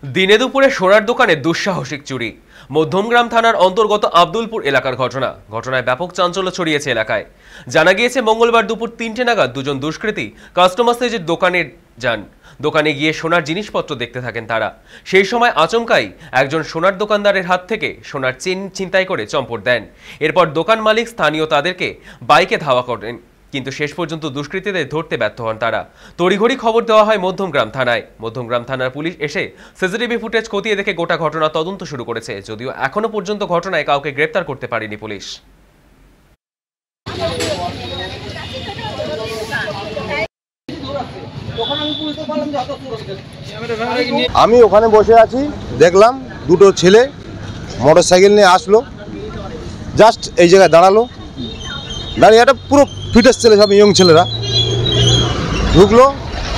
দিনে দুপুরে সোনার দোকানে দুঃসাহসিক চুরি। মধ্যমগ্রাম থানার অন্তর্গত আব্দুলপুর এলাকার ঘটনায় ব্যাপক চাঞ্চল্য ছড়িয়েছে এলাকায়। জানা গিয়েছে মঙ্গলবার দুপুর 3টে নাগাদ দুজন দুষ্কৃতী কাস্টমাইজের দোকানে যান। দোকানে গিয়ে সোনার জিনিসপত্র দেখতে থাকেন তারা। সেই সময় আচমকাই একজন সোনার দোকানদারের হাত থেকে সোনার চেন ছিনতাই করে চম্পট দেন। এরপর দোকান মালিক স্থানীয় তাদেরকে বাইকে ধাওয়া করেন, কিন্তু শেষ পর্যন্ত দুষ্কৃতীদের ধরতে ব্যর্থ হন তারা। তড়িঘড়ি খবর দেওয়া হয় মধ্যমগ্রাম থানায়। মধ্যমগ্রাম থানার পুলিশ এসে সিসিটিভি ফুটেজ খতিয়ে দেখে গোটা ঘটনা তদন্ত শুরু করেছে, যদিও এখনো পর্যন্ত ঘটনায় কাউকে গ্রেপ্তার করতে পারেনি পুলিশ। আমি ওখানে বসে আছি, দেখলাম দুটো ছেলে মোটরসাইকেল নিয়ে আসলো, জাস্ট এই জায়গায় দাঁড়ালো। দাঁড়িয়ে একটা পুরো ফিটেস ছেলে, সব ইয়ং ছেলেরা ঢুকলো।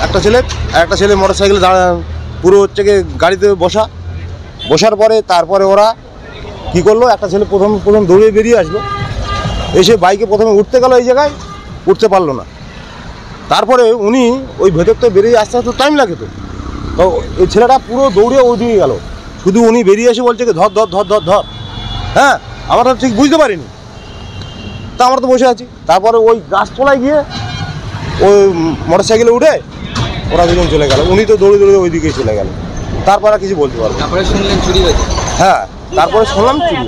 একটা ছেলে মোটরসাইকেলে পুরো হচ্ছে গিয়ে গাড়িতে বসার পরে তারপরে ওরা কি করলো, একটা ছেলে প্রথম দৌড়িয়ে বেরিয়ে আসলো, এসে বাইকে প্রথমে উঠতে গেল, এই জায়গায় উঠতে পারলো না। তারপরে উনি ওই ভেতর তো বেরিয়ে আসতে আসতে টাইম লাগে, তো এই ছেলেটা পুরো দৌড়িয়ে ওই দিকে গেল। শুধু উনি বেরিয়ে এসে বলছে কি ধর ধর ধর ধর ধর। হ্যাঁ, আমরা তো ঠিক বুঝতে পারিনি, তা আমরা তো বসে আছি। তারপরে ওই গাছতলায় গিয়ে ওই মোটরসাইকেলে উঠে ওরা দুজন চলে গেল। উনি তো দৌড়ে ওই দিকে চলে গেল। তারপরে কিছু বলতে পারবো। তারপরে শুনলেন চুরি হয়েছে? হ্যাঁ, তারপরে শুনলাম চুরি।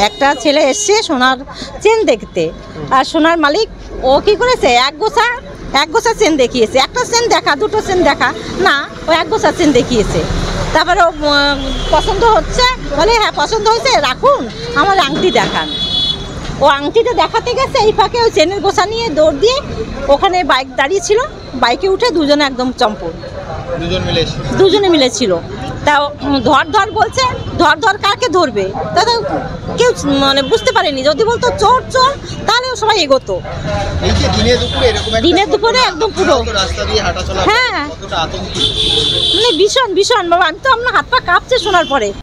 একটা ছেলে এসছে সোনার চেন দেখতে, আর সোনার মালিক ও কি করেছে, এক গোছা চেন দেখিয়েছে। একটা চেন দেখা, দুটো চেন দেখা না, ও এক গোছা চেন দেখিয়েছে। তারপরে ও পছন্দ হচ্ছে, বলে হ্যাঁ পছন্দ হয়েছে, রাখুন, আমার আংটি দেখান। ও আংটিটা দেখাতে গেছে, এই ফাঁকে ওই চেনের গোছা নিয়ে দৌড় দিয়ে ওখানে বাইক দাঁড়িয়ে ছিল, বাইকে উঠে দুজনে একদম চম্পট, দুজনে মিলেছিল। তা ধর বলছে, ধর কাকে ধরবে, তা তো কেউ মানে বুঝতে পারেনি। যদি বলতো চোর তাহলে সবাই এগোতো। দিনের দুপুরে একদম পুরো হ্যাঁ, মানে ভীষণ বাবা, আমি তো আপনার হাত পা কাঁপছে শোনার পরে।